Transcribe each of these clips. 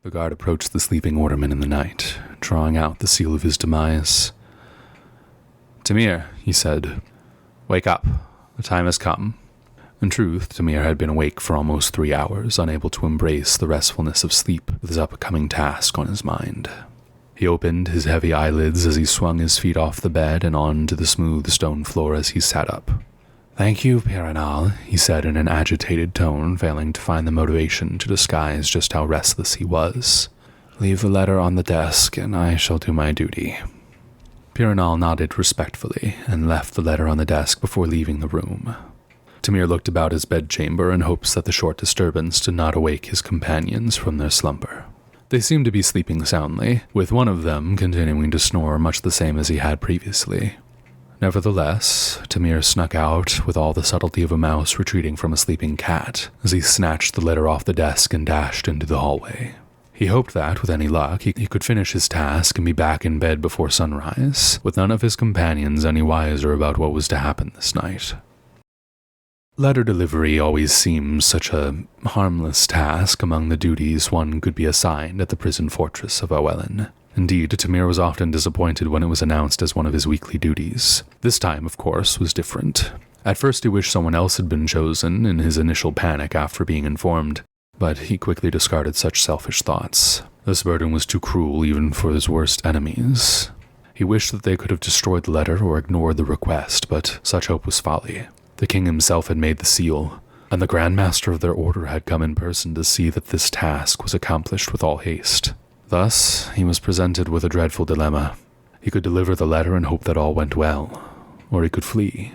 The guard approached the sleeping orderman in the night, drawing out the seal of his demise. "Tamir," he said, "wake up. The time has come." In truth, Tamir had been awake for almost 3 hours, unable to embrace the restfulness of sleep with his upcoming task on his mind. He opened his heavy eyelids as he swung his feet off the bed and onto the smooth stone floor as he sat up. "Thank you, Piranal," he said in an agitated tone, failing to find the motivation to disguise just how restless he was. "Leave the letter on the desk, and I shall do my duty." Piranal nodded respectfully and left the letter on the desk before leaving the room. Tamir looked about his bedchamber in hopes that the short disturbance did not awake his companions from their slumber. They seemed to be sleeping soundly, with one of them continuing to snore much the same as he had previously. Nevertheless, Tamir snuck out with all the subtlety of a mouse retreating from a sleeping cat as he snatched the letter off the desk and dashed into the hallway. He hoped that, with any luck, he could finish his task and be back in bed before sunrise, with none of his companions any wiser about what was to happen this night. Letter delivery always seems such a harmless task among the duties one could be assigned at the prison fortress of Awelin. Indeed, Tamir was often disappointed when it was announced as one of his weekly duties. This time, of course, was different. At first he wished someone else had been chosen in his initial panic after being informed, but he quickly discarded such selfish thoughts. This burden was too cruel even for his worst enemies. He wished that they could have destroyed the letter or ignored the request, but such hope was folly. The king himself had made the seal, and the Grand Master of their order had come in person to see that this task was accomplished with all haste. Thus, he was presented with a dreadful dilemma. He could deliver the letter and hope that all went well, or he could flee,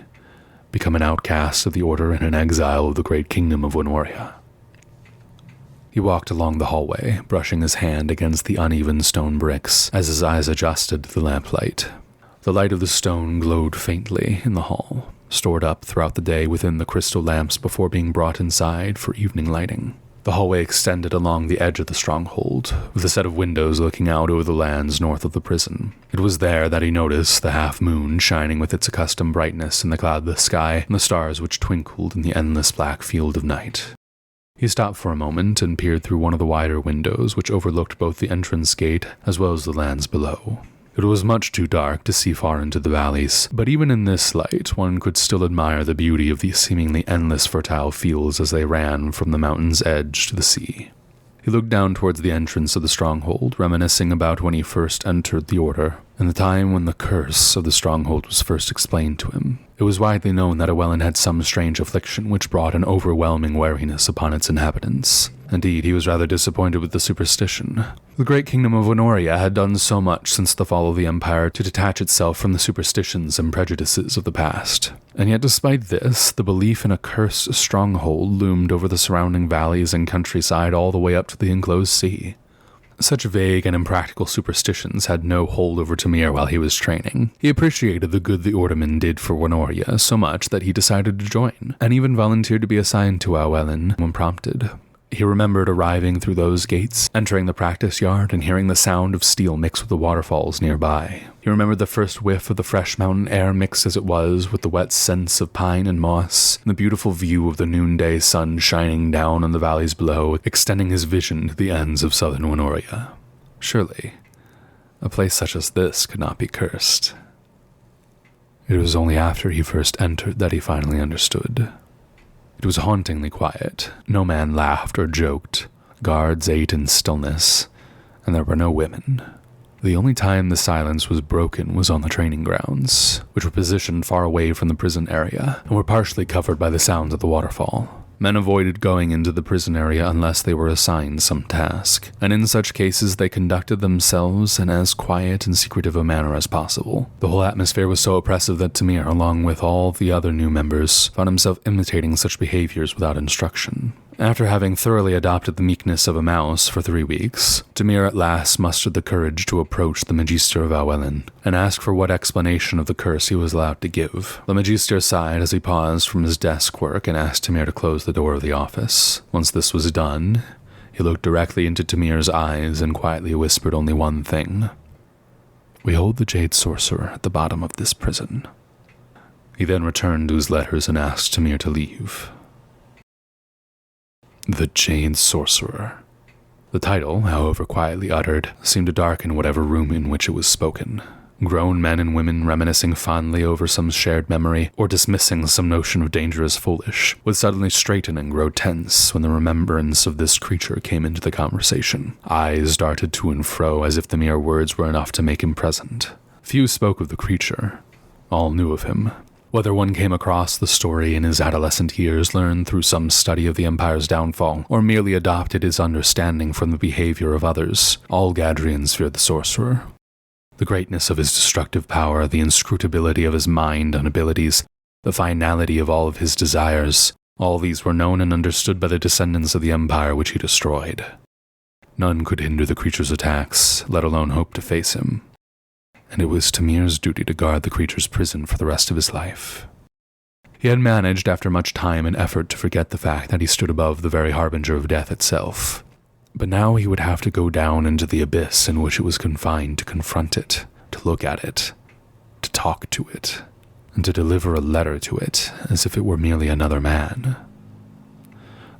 become an outcast of the order and an exile of the great kingdom of Winoria. He walked along the hallway, brushing his hand against the uneven stone bricks as his eyes adjusted to the lamplight. The light of the stone glowed faintly in the hall, stored up throughout the day within the crystal lamps before being brought inside for evening lighting. The hallway extended along the edge of the stronghold, with a set of windows looking out over the lands north of the prison. It was there that he noticed the half-moon shining with its accustomed brightness in the cloudless sky and the stars which twinkled in the endless black field of night. He stopped for a moment and peered through one of the wider windows which overlooked both the entrance gate as well as the lands below. It was much too dark to see far into the valleys, but even in this light, one could still admire the beauty of the seemingly endless fertile fields as they ran from the mountain's edge to the sea. He looked down towards the entrance of the stronghold, reminiscing about when he first entered the order, and the time when the curse of the stronghold was first explained to him. It was widely known that Awelin had some strange affliction which brought an overwhelming wariness upon its inhabitants. Indeed, he was rather disappointed with the superstition. The great kingdom of Winoria had done so much since the fall of the Empire to detach itself from the superstitions and prejudices of the past. And yet despite this, the belief in a cursed stronghold loomed over the surrounding valleys and countryside all the way up to the enclosed sea. Such vague and impractical superstitions had no hold over Tamir while he was training. He appreciated the good the Orderman did for Winoria so much that he decided to join, and even volunteered to be assigned to Awelin when prompted. He remembered arriving through those gates, entering the practice yard, and hearing the sound of steel mixed with the waterfalls nearby. He remembered the first whiff of the fresh mountain air mixed as it was with the wet scents of pine and moss, and the beautiful view of the noonday sun shining down on the valleys below, extending his vision to the ends of southern Winoria. Surely, a place such as this could not be cursed. It was only after he first entered that he finally understood. It was hauntingly quiet. No man laughed or joked. Guards ate in stillness, and there were no women. The only time the silence was broken was on the training grounds, which were positioned far away from the prison area, and were partially covered by the sounds of the waterfall. Men avoided going into the prison area unless they were assigned some task, and in such cases they conducted themselves in as quiet and secretive a manner as possible. The whole atmosphere was so oppressive that Tamir, along with all the other new members, found himself imitating such behaviors without instruction. After having thoroughly adopted the meekness of a mouse for 3 weeks, Tamir at last mustered the courage to approach the Magister of Awelin and ask for what explanation of the curse he was allowed to give. The Magister sighed as he paused from his desk work and asked Tamir to close the door of the office. Once this was done, he looked directly into Tamir's eyes and quietly whispered only one thing. "We hold the Jade Sorcerer at the bottom of this prison." He then returned to his letters and asked Tamir to leave. The Jade Sorcerer. The title, however quietly uttered, seemed to darken whatever room in which it was spoken. Grown men and women reminiscing fondly over some shared memory, or dismissing some notion of danger as foolish, would suddenly straighten and grow tense when the remembrance of this creature came into the conversation. Eyes darted to and fro as if the mere words were enough to make him present. Few spoke of the creature. All knew of him. Whether one came across the story in his adolescent years, learned through some study of the Empire's downfall, or merely adopted his understanding from the behavior of others, all Gadrians feared the sorcerer. The greatness of his destructive power, the inscrutability of his mind and abilities, the finality of all of his desires, all these were known and understood by the descendants of the Empire which he destroyed. None could hinder the creature's attacks, let alone hope to face him. And it was Tamir's duty to guard the creature's prison for the rest of his life. He had managed, after much time and effort, to forget the fact that he stood above the very harbinger of death itself. But now he would have to go down into the abyss in which it was confined to confront it, to look at it, to talk to it, and to deliver a letter to it, as if it were merely another man.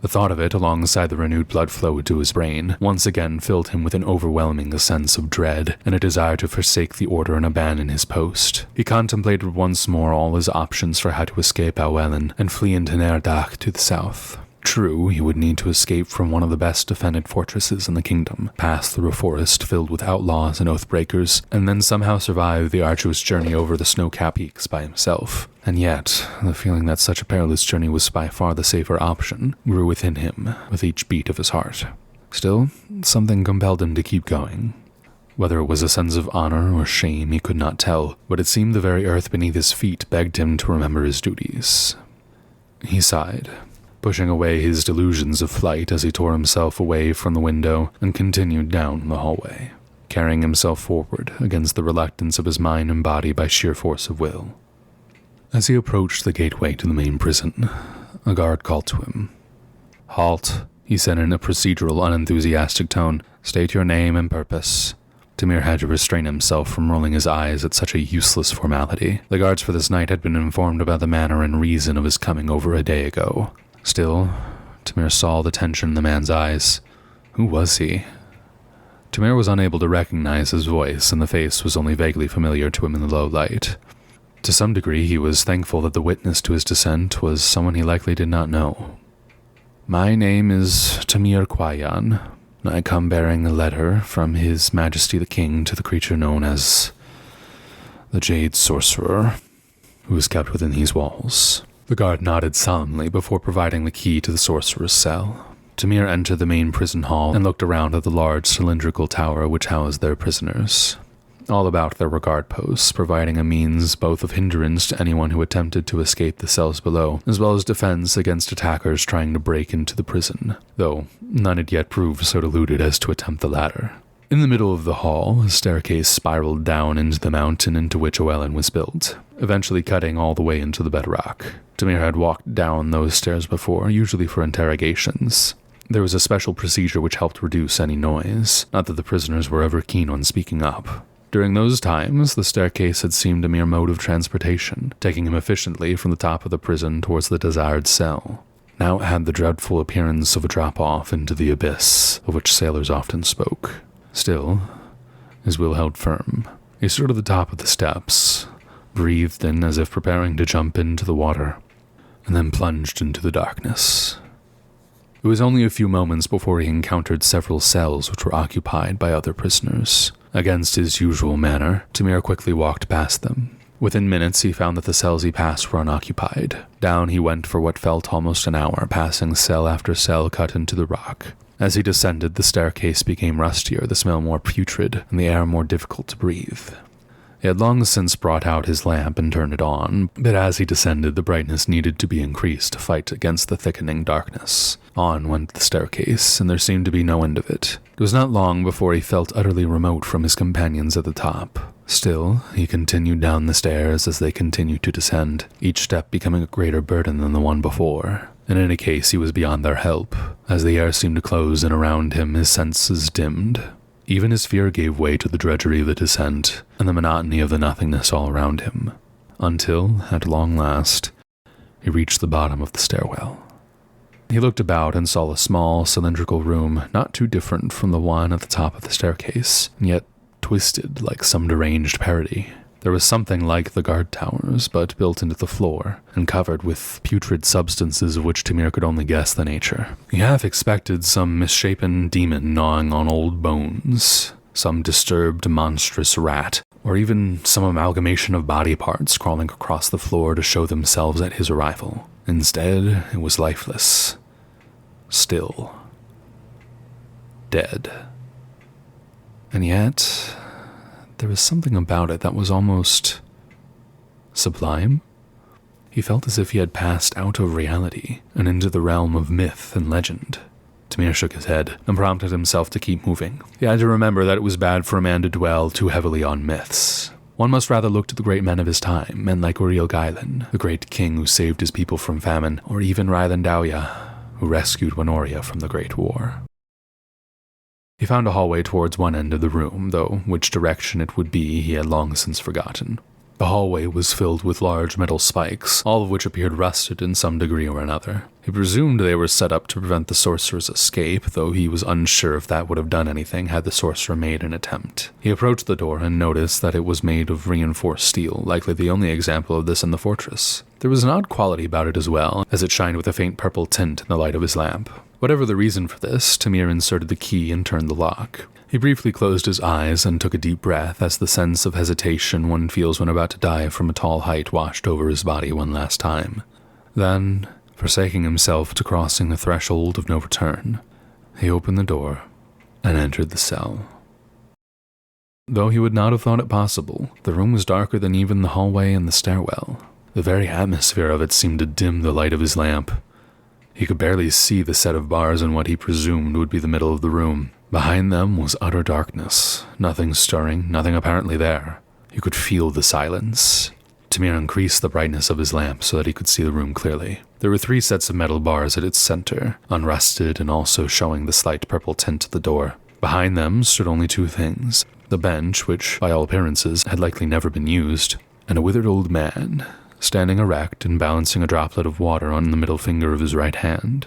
The thought of it, alongside the renewed blood flow to his brain, once again filled him with an overwhelming sense of dread and a desire to forsake the order and abandon his post. He contemplated once more all his options for how to escape Awelin and flee into Nerdach to the south. True, he would need to escape from one of the best defended fortresses in the kingdom, pass through a forest filled with outlaws and oathbreakers, and then somehow survive the arduous journey over the snow-capped peaks by himself. And yet, the feeling that such a perilous journey was by far the safer option grew within him with each beat of his heart. Still, something compelled him to keep going. Whether it was a sense of honor or shame, he could not tell, but it seemed the very earth beneath his feet begged him to remember his duties. He sighed, pushing away his delusions of flight as he tore himself away from the window and continued down the hallway, carrying himself forward against the reluctance of his mind and body by sheer force of will. As he approached the gateway to the main prison, a guard called to him. "Halt," he said in a procedural, unenthusiastic tone. "State your name and purpose." Tamir had to restrain himself from rolling his eyes at such a useless formality. The guards for this night had been informed about the manner and reason of his coming over a day ago. Still, Tamir saw the tension in the man's eyes. Who was he? Tamir was unable to recognize his voice, and the face was only vaguely familiar to him in the low light. To some degree, he was thankful that the witness to his descent was someone he likely did not know. "My name is Tamir Kwayan. I come bearing a letter from His Majesty the King to the creature known as the Jade Sorcerer, who is kept within these walls." The guard nodded solemnly before providing the key to the sorcerer's cell. Tamir entered the main prison hall and looked around at the large cylindrical tower which housed their prisoners. All about there were guard posts, providing a means both of hindrance to anyone who attempted to escape the cells below, as well as defense against attackers trying to break into the prison, though none had yet proved so deluded as to attempt the latter. In the middle of the hall, a staircase spiraled down into the mountain into which Awelin was built, eventually cutting all the way into the bedrock. Tamir had walked down those stairs before, usually for interrogations. There was a special procedure which helped reduce any noise, not that the prisoners were ever keen on speaking up. During those times, the staircase had seemed a mere mode of transportation, taking him efficiently from the top of the prison towards the desired cell. Now it had the dreadful appearance of a drop-off into the abyss, of which sailors often spoke. Still, his will held firm. He stood at the top of the steps, breathed in as if preparing to jump into the water, and then plunged into the darkness. It was only a few moments before he encountered several cells which were occupied by other prisoners. Against his usual manner, Tamir quickly walked past them. Within minutes, he found that the cells he passed were unoccupied. Down he went for what felt almost an hour, passing cell after cell cut into the rock. As he descended, the staircase became rustier, the smell more putrid, and the air more difficult to breathe. He had long since brought out his lamp and turned it on, but as he descended, the brightness needed to be increased to fight against the thickening darkness. On went the staircase, and there seemed to be no end of it. It was not long before he felt utterly remote from his companions at the top. Still, he continued down the stairs as they continued to descend, each step becoming a greater burden than the one before. In any case, he was beyond their help. As the air seemed to close in around him, his senses dimmed. Even his fear gave way to the drudgery of the descent and the monotony of the nothingness all around him, until, at long last, he reached the bottom of the stairwell. He looked about and saw a small, cylindrical room, not too different from the one at the top of the staircase, and yet twisted like some deranged parody. There was something like the guard towers, but built into the floor, and covered with putrid substances of which Tamir could only guess the nature. He half expected some misshapen demon gnawing on old bones, some disturbed monstrous rat, or even some amalgamation of body parts crawling across the floor to show themselves at his arrival. Instead, it was lifeless, still, dead. And yet, there was something about it that was almost sublime. He felt as if he had passed out of reality and into the realm of myth and legend. Tamir shook his head and prompted himself to keep moving. He had to remember that it was bad for a man to dwell too heavily on myths. One must rather look to the great men of his time, men like Uriel Gailen, the great king who saved his people from famine, or even Rylan Dowya, who rescued Wenoria from the Great War. He found a hallway towards one end of the room, though which direction it would be he had long since forgotten. The hallway was filled with large metal spikes, all of which appeared rusted in some degree or another. He presumed they were set up to prevent the sorcerer's escape, though he was unsure if that would have done anything had the sorcerer made an attempt. He approached the door and noticed that it was made of reinforced steel, likely the only example of this in the fortress. There was an odd quality about it as well, as it shined with a faint purple tint in the light of his lamp. Whatever the reason for this, Tamir inserted the key and turned the lock. He briefly closed his eyes and took a deep breath as the sense of hesitation one feels when about to dive from a tall height washed over his body one last time. Then, forsaking himself to crossing the threshold of no return, he opened the door and entered the cell. Though he would not have thought it possible, the room was darker than even the hallway and the stairwell. The very atmosphere of it seemed to dim the light of his lamp. He could barely see the set of bars in what he presumed would be the middle of the room. Behind them was utter darkness, nothing stirring, nothing apparently there. He could feel the silence. Tamir increased the brightness of his lamp so that he could see the room clearly. There were 3 sets of metal bars at its center, unrusted and also showing the slight purple tint of the door. Behind them stood only 2 things: the bench, which, by all appearances, had likely never been used, and a withered old man, standing erect and balancing a droplet of water on the middle finger of his right hand.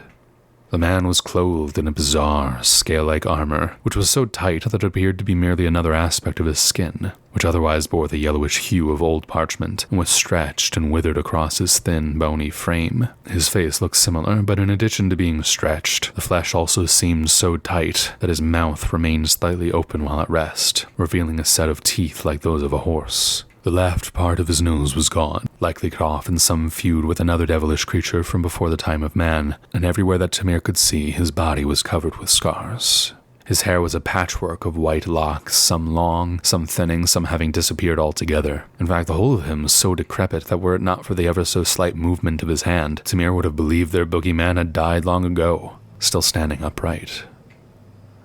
The man was clothed in a bizarre, scale-like armor, which was so tight that it appeared to be merely another aspect of his skin, which otherwise bore the yellowish hue of old parchment, and was stretched and withered across his thin, bony frame. His face looked similar, but in addition to being stretched, the flesh also seemed so tight that his mouth remained slightly open while at rest, revealing a set of teeth like those of a horse. The left part of his nose was gone, likely cut off in some feud with another devilish creature from before the time of man, and everywhere that Tamir could see, his body was covered with scars. His hair was a patchwork of white locks, some long, some thinning, some having disappeared altogether. In fact, the whole of him was so decrepit that were it not for the ever so slight movement of his hand, Tamir would have believed their boogeyman had died long ago, still standing upright.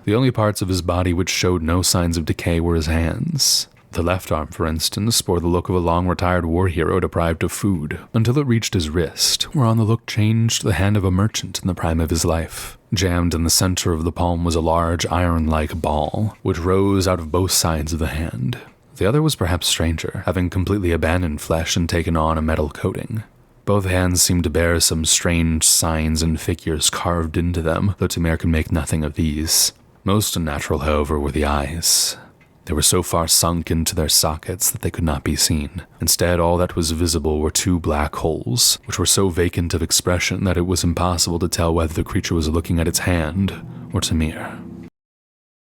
The only parts of his body which showed no signs of decay were his hands. The left arm, for instance, bore the look of a long-retired war hero deprived of food, until it reached his wrist, whereon the look changed to the hand of a merchant in the prime of his life. Jammed in the center of the palm was a large iron-like ball, which rose out of both sides of the hand. The other was perhaps stranger, having completely abandoned flesh and taken on a metal coating. Both hands seemed to bear some strange signs and figures carved into them, though Tamir could make nothing of these. Most unnatural, however, were the eyes. They were so far sunk into their sockets that they could not be seen. Instead, all that was visible were 2 black holes, which were so vacant of expression that it was impossible to tell whether the creature was looking at its hand or Tamir.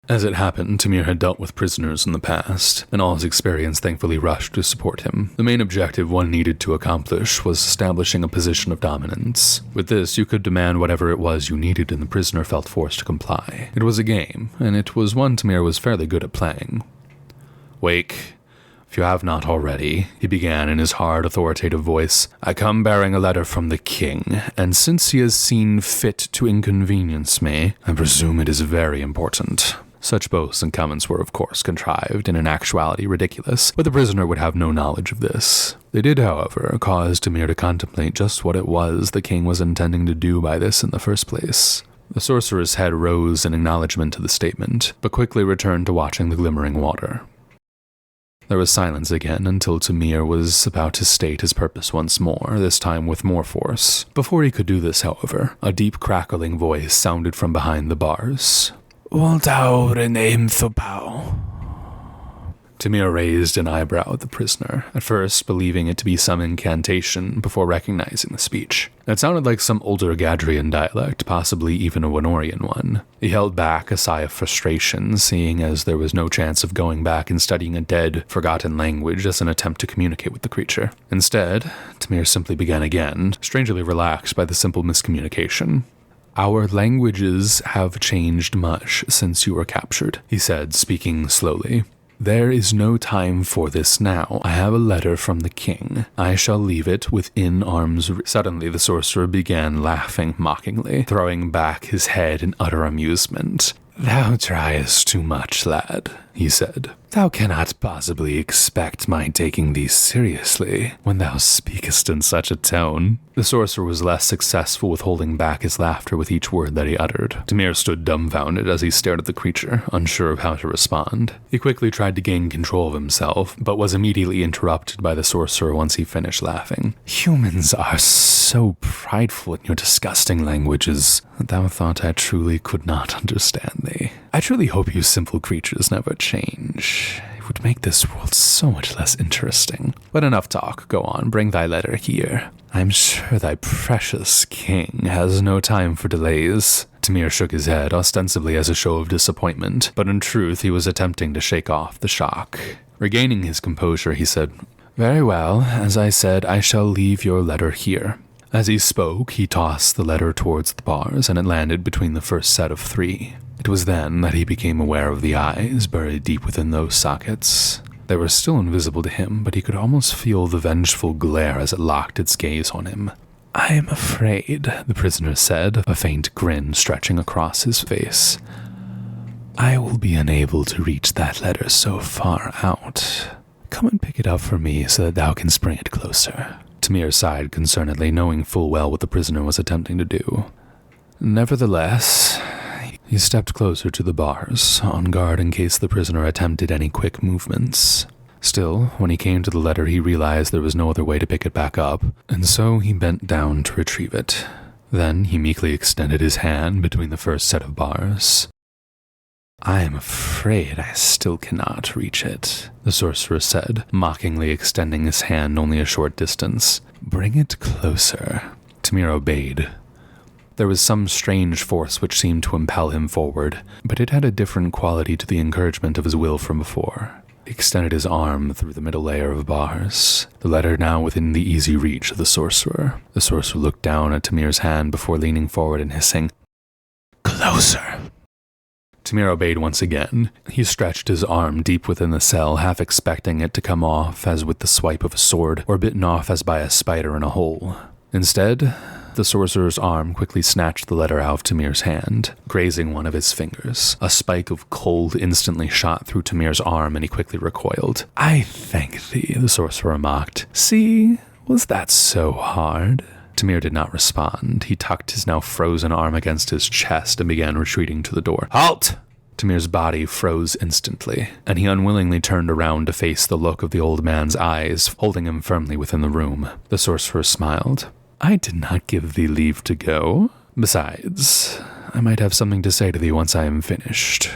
As it happened, Tamir had dealt with prisoners in the past, and all his experience thankfully rushed to support him. The main objective one needed to accomplish was establishing a position of dominance. With this, you could demand whatever it was you needed, and the prisoner felt forced to comply. It was a game, and it was one Tamir was fairly good at playing. "Wake, if you have not already," he began in his hard, authoritative voice. "I come bearing a letter from the king, and since he has seen fit to inconvenience me, I presume it is very important." Such boasts and comments were, of course, contrived, and in actuality ridiculous, but the prisoner would have no knowledge of this. They did, however, cause Tamir to contemplate just what it was the king was intending to do by this in the first place. The sorcerer's head rose in acknowledgement to the statement, but quickly returned to watching the glimmering water. There was silence again until Tamir was about to state his purpose once more, this time with more force. Before he could do this, however, a deep crackling voice sounded from behind the bars. Waltau renem thopau. Tamir raised an eyebrow at the prisoner, at first believing it to be some incantation before recognizing the speech. It sounded like some older Gadrian dialect, possibly even a Wenorian one. He held back a sigh of frustration, seeing as there was no chance of going back and studying a dead, forgotten language as an attempt to communicate with the creature. Instead, Tamir simply began again, strangely relaxed by the simple miscommunication. Our languages have changed much since you were captured, he said, speaking slowly. There is no time for this now. I have a letter from the king. I shall leave it within arm's reach. Suddenly the sorcerer began laughing mockingly, throwing back his head in utter amusement. Thou triest too much, lad, he said. Thou cannot possibly expect my taking thee seriously when thou speakest in such a tone. The sorcerer was less successful with holding back his laughter with each word that he uttered. Tamir stood dumbfounded as he stared at the creature, unsure of how to respond. He quickly tried to gain control of himself, but was immediately interrupted by the sorcerer once he finished laughing. Humans are so prideful in your disgusting languages that thou thought I truly could not understand thee. I truly hope you simple creatures never change. It would make this world so much less interesting. But enough talk. Go on, bring thy letter here. I'm sure thy precious king has no time for delays. Tamir shook his head, ostensibly as a show of disappointment, but in truth he was attempting to shake off the shock. Regaining his composure, he said, Very well, as I said, I shall leave your letter here. As he spoke, he tossed the letter towards the bars, and it landed between the first set of 3. It was then that he became aware of the eyes buried deep within those sockets. They were still invisible to him, but he could almost feel the vengeful glare as it locked its gaze on him. I am afraid, the prisoner said, a faint grin stretching across his face. I will be unable to reach that letter so far out. Come and pick it up for me so that thou canst bring it closer. Tamir sighed concernedly, knowing full well what the prisoner was attempting to do. Nevertheless, he stepped closer to the bars, on guard in case the prisoner attempted any quick movements. Still, when he came to the letter, he realized there was no other way to pick it back up, and so he bent down to retrieve it. Then he meekly extended his hand between the first set of bars. I am afraid I still cannot reach it, the sorcerer said, mockingly extending his hand only a short distance. Bring it closer. Tamir obeyed. There was some strange force which seemed to impel him forward, but it had a different quality to the encouragement of his will from before. He extended his arm through the middle layer of bars, the letter now within the easy reach of the sorcerer. The sorcerer looked down at Tamir's hand before leaning forward and hissing, Closer! Tamir obeyed once again. He stretched his arm deep within the cell, half expecting it to come off as with the swipe of a sword, or bitten off as by a spider in a hole. Instead, the sorcerer's arm quickly snatched the letter out of Tamir's hand, grazing one of his fingers. A spike of cold instantly shot through Tamir's arm, and he quickly recoiled. I thank thee, the sorcerer mocked. See, was that so hard? Tamir did not respond. He tucked his now frozen arm against his chest and began retreating to the door. Halt! Tamir's body froze instantly, and he unwillingly turned around to face the look of the old man's eyes, holding him firmly within the room. The sorcerer smiled. I did not give thee leave to go. Besides, I might have something to say to thee once I am finished.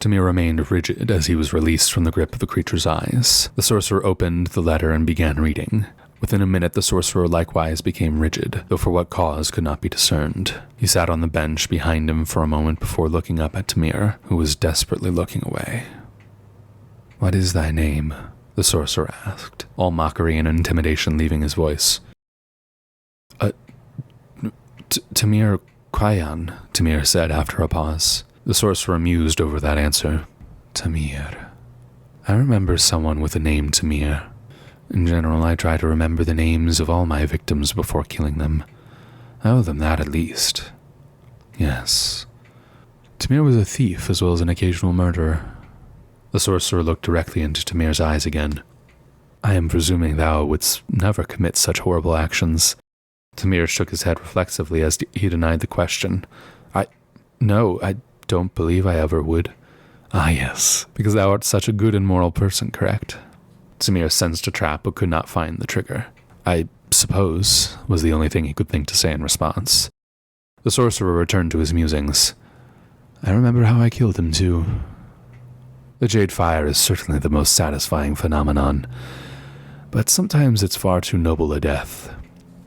Tamir remained rigid as he was released from the grip of the creature's eyes. The sorcerer opened the letter and began reading. Within a minute, the sorcerer likewise became rigid, though for what cause could not be discerned. He sat on the bench behind him for a moment before looking up at Tamir, who was desperately looking away. What is thy name? The sorcerer asked, all mockery and intimidation leaving his voice. Tamir Kwayan, Tamir said after a pause. The sorcerer mused over that answer. Tamir. I remember someone with the name Tamir. In general, I try to remember the names of all my victims before killing them. I owe them that at least. Yes. Tamir was a thief as well as an occasional murderer. The sorcerer looked directly into Tamir's eyes again. I am presuming thou wouldst never commit such horrible actions. Tamir shook his head reflexively as he denied the question. No, I don't believe I ever would. Ah, yes, because thou art such a good and moral person, correct? Tamir sensed a trap but could not find the trigger. "I suppose," was the only thing he could think to say in response. The sorcerer returned to his musings. "I remember how I killed him, too. The jade fire is certainly the most satisfying phenomenon, but sometimes it's far too noble a death.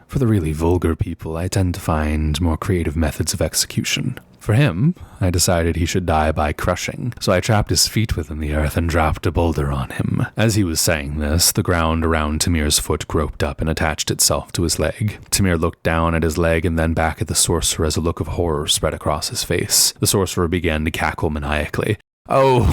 For the really vulgar people, I tend to find more creative methods of execution. For him, I decided he should die by crushing, so I trapped his feet within the earth and dropped a boulder on him." As he was saying this, the ground around Tamir's foot groped up and attached itself to his leg. Tamir looked down at his leg and then back at the sorcerer as a look of horror spread across his face. The sorcerer began to cackle maniacally. "Oh,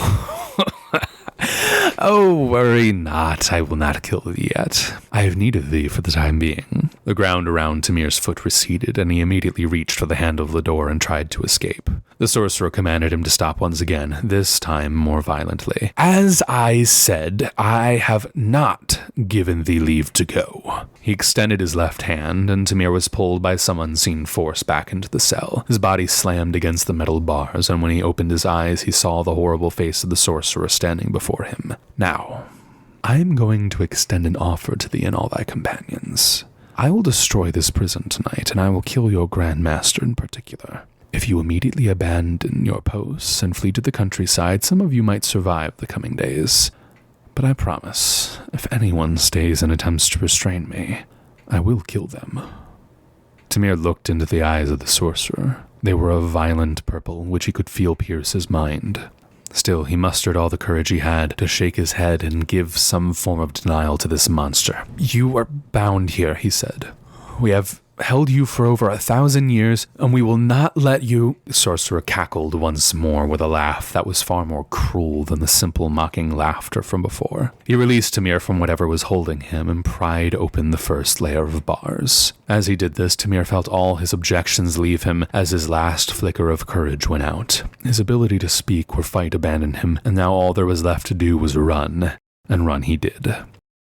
oh, worry not, I will not kill thee yet. I have need of thee for the time being." The ground around Tamir's foot receded, and he immediately reached for the handle of the door and tried to escape. The sorcerer commanded him to stop once again, this time more violently. "As I said, I have not given thee leave to go." He extended his left hand, and Tamir was pulled by some unseen force back into the cell. His body slammed against the metal bars, and when he opened his eyes, he saw the horrible face of the sorcerer standing before him. "Now, I am going to extend an offer to thee and all thy companions. I will destroy this prison tonight, and I will kill your Grand Master in particular. If you immediately abandon your posts and flee to the countryside, some of you might survive the coming days. But I promise, if anyone stays and attempts to restrain me, I will kill them." Tamir looked into the eyes of the sorcerer. They were a violent purple, which he could feel pierce his mind. Still, he mustered all the courage he had to shake his head and give some form of denial to this monster. "You are bound here," he said. "We have held you for over 1,000 years, and we will not let you—" The sorcerer cackled once more with a laugh that was far more cruel than the simple mocking laughter from before. He released Tamir from whatever was holding him and pried open the first layer of bars. As he did this, Tamir felt all his objections leave him as his last flicker of courage went out. His ability to speak or fight abandoned him, and now all there was left to do was run, and run he did.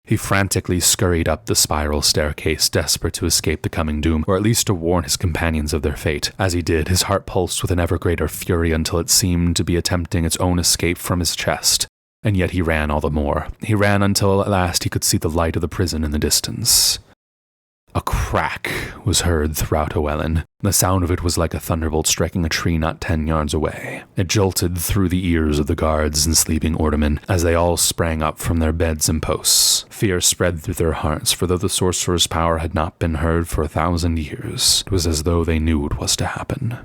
He frantically scurried up the spiral staircase, desperate to escape the coming doom, or at least to warn his companions of their fate. As he did, his heart pulsed with an ever greater fury until it seemed to be attempting its own escape from his chest. And yet he ran all the more. He ran until at last he could see the light of the prison in the distance. A crack was heard throughout Llewellyn. The sound of it was like a thunderbolt striking a tree not 10 yards away. It jolted through the ears of the guards and sleeping ordermen as they all sprang up from their beds and posts. Fear spread through their hearts, for though the sorcerer's power had not been heard for 1,000 years, it was as though they knew it was to happen.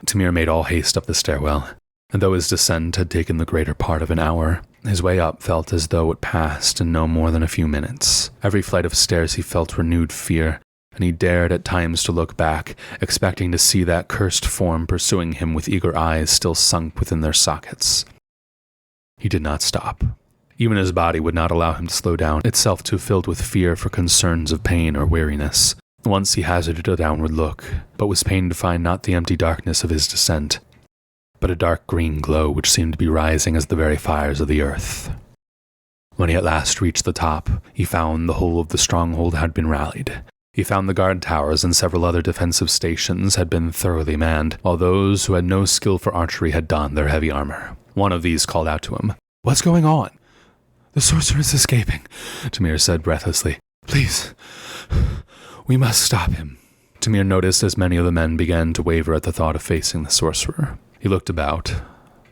Tamir made all haste up the stairwell, and though his descent had taken the greater part of an hour, his way up felt as though it passed in no more than a few minutes. Every flight of stairs he felt renewed fear, and he dared at times to look back, expecting to see that cursed form pursuing him with eager eyes still sunk within their sockets. He did not stop. Even his body would not allow him to slow down, itself too filled with fear for concerns of pain or weariness. Once he hazarded a downward look, but was pained to find not the empty darkness of his descent, but a dark green glow which seemed to be rising as the very fires of the earth. When he at last reached the top, he found the whole of the stronghold had been rallied. He found the guard towers and several other defensive stations had been thoroughly manned, while those who had no skill for archery had donned their heavy armor. One of these called out to him. "What's going on?" "The sorcerer is escaping," Tamir said breathlessly. "Please, we must stop him." Tamir noticed as many of the men began to waver at the thought of facing the sorcerer. He looked about.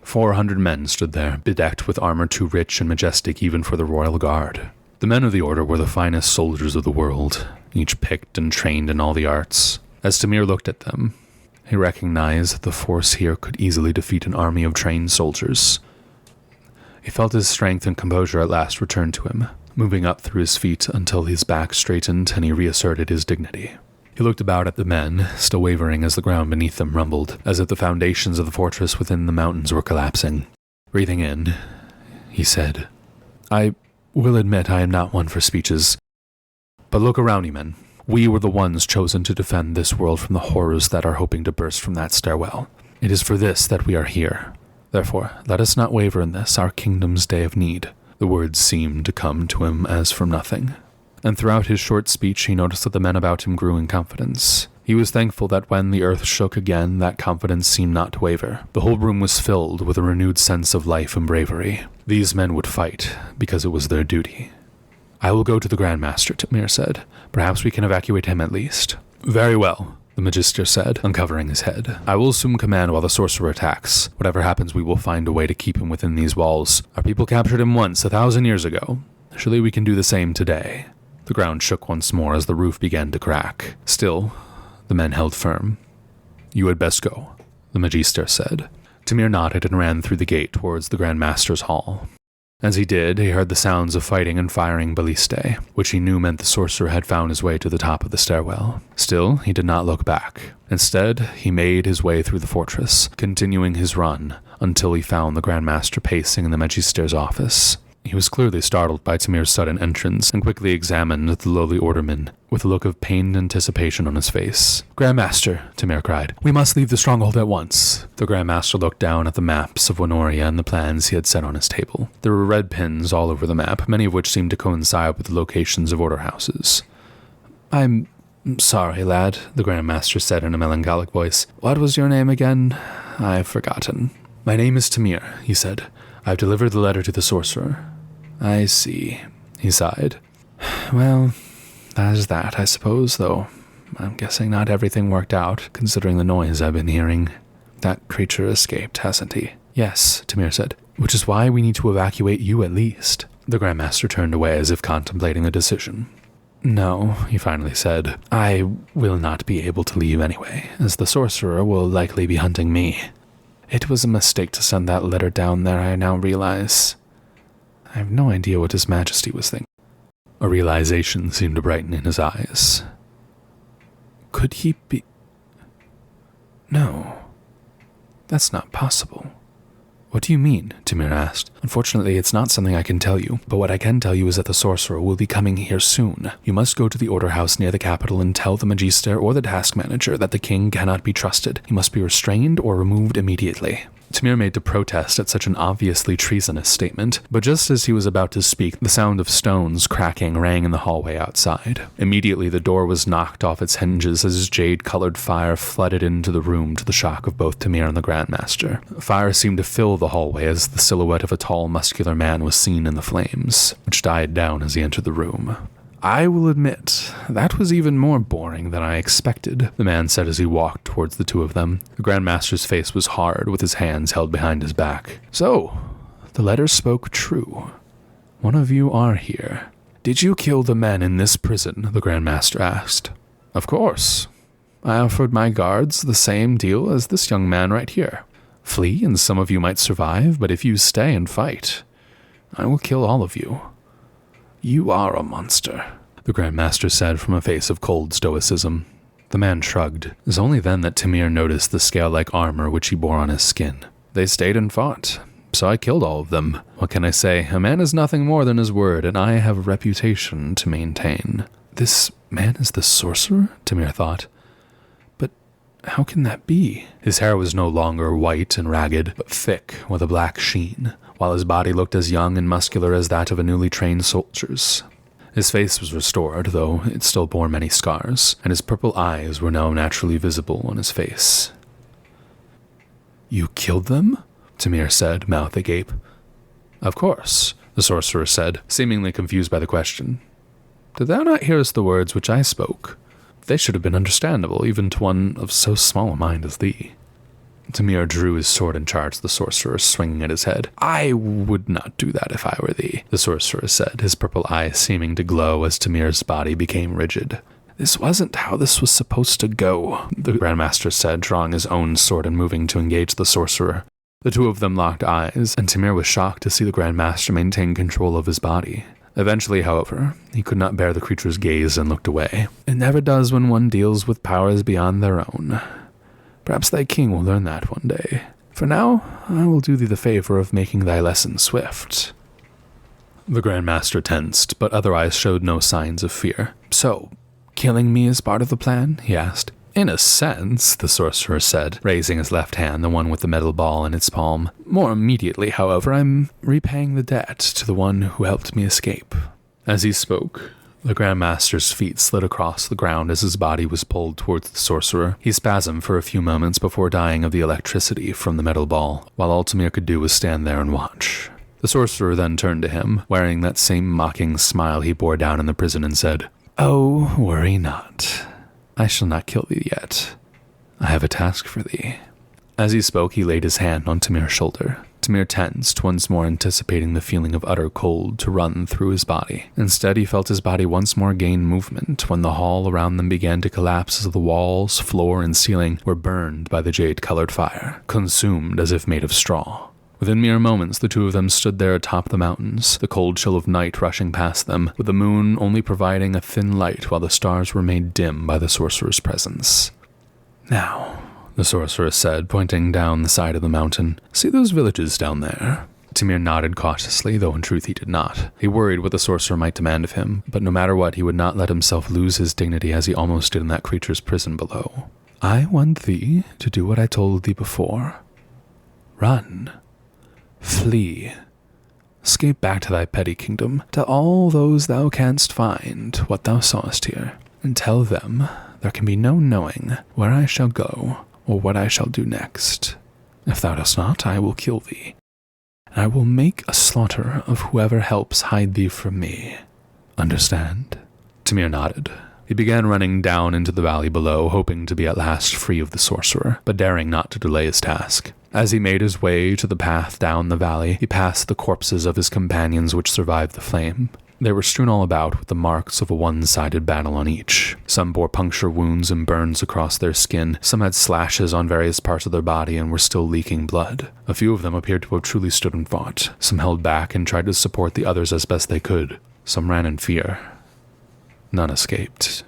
400 men stood there, bedecked with armor too rich and majestic even for the royal guard. The men of the order were the finest soldiers of the world, each picked and trained in all the arts. As Tamir looked at them, he recognized that the force here could easily defeat an army of trained soldiers. He felt his strength and composure at last return to him, moving up through his feet until his back straightened and he reasserted his dignity. He looked about at the men, still wavering as the ground beneath them rumbled, as if the foundations of the fortress within the mountains were collapsing. Breathing in, he said, "I will admit I am not one for speeches. But look around you, men. We were the ones chosen to defend this world from the horrors that are hoping to burst from that stairwell. It is for this that we are here. Therefore, let us not waver in this, our kingdom's day of need." The words seemed to come to him as from nothing. And throughout his short speech, he noticed that the men about him grew in confidence. He was thankful that when the earth shook again, that confidence seemed not to waver. The whole room was filled with a renewed sense of life and bravery. These men would fight, because it was their duty. "I will go to the Grand Master," Tamir said. "Perhaps we can evacuate him at least." "Very well," the Magister said, uncovering his head. "I will assume command while the sorcerer attacks. Whatever happens, we will find a way to keep him within these walls. Our people captured him once, 1,000 years ago. Surely we can do the same today." The ground shook once more as the roof began to crack. Still, the men held firm. "You had best go," the Magister said. Tamir nodded and ran through the gate towards the Grand Master's hall. As he did, he heard the sounds of fighting and firing ballistae, which he knew meant the sorcerer had found his way to the top of the stairwell. Still, he did not look back. Instead, he made his way through the fortress, continuing his run until he found the Grand Master pacing in the Magister's office. He was clearly startled by Tamir's sudden entrance and quickly examined the lowly orderman with a look of pained anticipation on his face. "Grand Master," Tamir cried, "we must leave the stronghold at once." The Grand Master looked down at the maps of Wenoria and the plans he had set on his table. There were red pins all over the map, many of which seemed to coincide with the locations of order houses. "I'm sorry, lad," the Grand Master said in a melancholic voice. "What was your name again? I've forgotten." "My name is Tamir," he said. "I've delivered the letter to the sorcerer." "I see," he sighed. "Well, that is that, I suppose, though I'm guessing not everything worked out, considering the noise I've been hearing. That creature escaped, hasn't he?" "Yes," Tamir said, "which is why we need to evacuate you at least." The Grand Master turned away as if contemplating a decision. "No," he finally said, "I will not be able to leave anyway, as the sorcerer will likely be hunting me. It was a mistake to send that letter down there, I now realize. I have no idea what His Majesty was thinking." A realization seemed to brighten in his eyes. Could he be... No, that's not possible. "What do you mean?" Tamir asked. "Unfortunately, it's not something I can tell you, but what I can tell you is that the sorcerer will be coming here soon. You must go to the order house near the capital and tell the Magister or the task manager that the king cannot be trusted. He must be restrained or removed immediately." Tamir made to protest at such an obviously treasonous statement, but just as he was about to speak, the sound of stones cracking rang in the hallway outside. Immediately, the door was knocked off its hinges as jade-colored fire flooded into the room to the shock of both Tamir and the Grand Master. Fire seemed to fill the hallway as the silhouette of a tall, muscular man was seen in the flames, which died down as he entered the room. "I will admit, that was even more boring than I expected," the man said as he walked towards the two of them. The Grand Master's face was hard, with his hands held behind his back. "So, the letter spoke true. One of you are here. Did you kill the men in this prison?" the Grand Master asked. "Of course. I offered my guards the same deal as this young man right here. Flee and some of you might survive, but if you stay and fight, I will kill all of you." "You are a monster," the Grand Master said from a face of cold stoicism. The man shrugged. It was only then that Tamir noticed the scale-like armor which he bore on his skin. "They stayed and fought, so I killed all of them. What can I say? A man is nothing more than his word, and I have a reputation to maintain." "This man is the sorcerer?" Tamir thought. "But how can that be?" His hair was no longer white and ragged, but thick with a black sheen, while his body looked as young and muscular as that of a newly trained soldier's. His face was restored, though it still bore many scars, and his purple eyes were now naturally visible on his face. "You killed them?" Tamir said, mouth agape. "Of course," the sorcerer said, seemingly confused by the question. "Did thou not hear the words which I spoke? They should have been understandable, even to one of so small a mind as thee." Tamir drew his sword and charged the sorcerer, swinging at his head. "I would not do that if I were thee," the sorcerer said, his purple eyes seeming to glow as Tamir's body became rigid. "This wasn't how this was supposed to go," the Grand Master said, drawing his own sword and moving to engage the sorcerer. The two of them locked eyes, and Tamir was shocked to see the Grand Master maintain control of his body. Eventually, however, he could not bear the creature's gaze and looked away. "It never does when one deals with powers beyond their own. Perhaps thy king will learn that one day. For now, I will do thee the favor of making thy lesson swift." The Grand Master tensed, but otherwise showed no signs of fear. "So, killing me is part of the plan?" he asked. "In a sense," the sorcerer said, raising his left hand, the one with the metal ball in its palm. "More immediately, however, I'm repaying the debt to the one who helped me escape." As he spoke, The Grand Master's feet slid across the ground as his body was pulled towards the sorcerer. He spasmed for a few moments before dying of the electricity from the metal ball, while all Tamir could do was stand there and watch. The sorcerer then turned to him, wearing that same mocking smile he bore down in the prison, and said, "Oh, worry not. I shall not kill thee yet. I have a task for thee." As he spoke, he laid his hand on Tamir's shoulder. Tamir tensed, once more anticipating the feeling of utter cold to run through his body. Instead, he felt his body once more gain movement when the hall around them began to collapse as the walls, floor, and ceiling were burned by the jade-colored fire, consumed as if made of straw. Within mere moments, the two of them stood there atop the mountains, the cold chill of night rushing past them, with the moon only providing a thin light while the stars were made dim by the sorcerer's presence. "Now," the sorcerer said, pointing down the side of the mountain, "see those villages down there?" Tamir nodded cautiously, though in truth he did not. He worried what the sorcerer might demand of him, but no matter what, he would not let himself lose his dignity as he almost did in that creature's prison below. "I want thee to do what I told thee before. Run. Flee. Escape back to thy petty kingdom. Tell all those thou canst find what thou sawest here, and tell them there can be no knowing where I shall go or what I shall do next. If thou dost not, I will kill thee, and I will make a slaughter of whoever helps hide thee from me. Understand?" Tamir nodded. He began running down into the valley below, hoping to be at last free of the sorcerer, but daring not to delay his task. As he made his way to the path down the valley, he passed the corpses of his companions which survived the flame. They were strewn all about with the marks of a one-sided battle on each. Some bore puncture wounds and burns across their skin. Some had slashes on various parts of their body and were still leaking blood. A few of them appeared to have truly stood and fought. Some held back and tried to support the others as best they could. Some ran in fear. None escaped.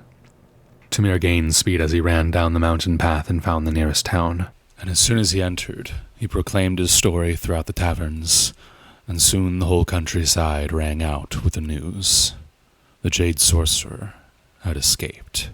Tamir gained speed as he ran down the mountain path and found the nearest town. And as soon as he entered, he proclaimed his story throughout the taverns, and soon the whole countryside rang out with the news. The Jade Sorcerer had escaped.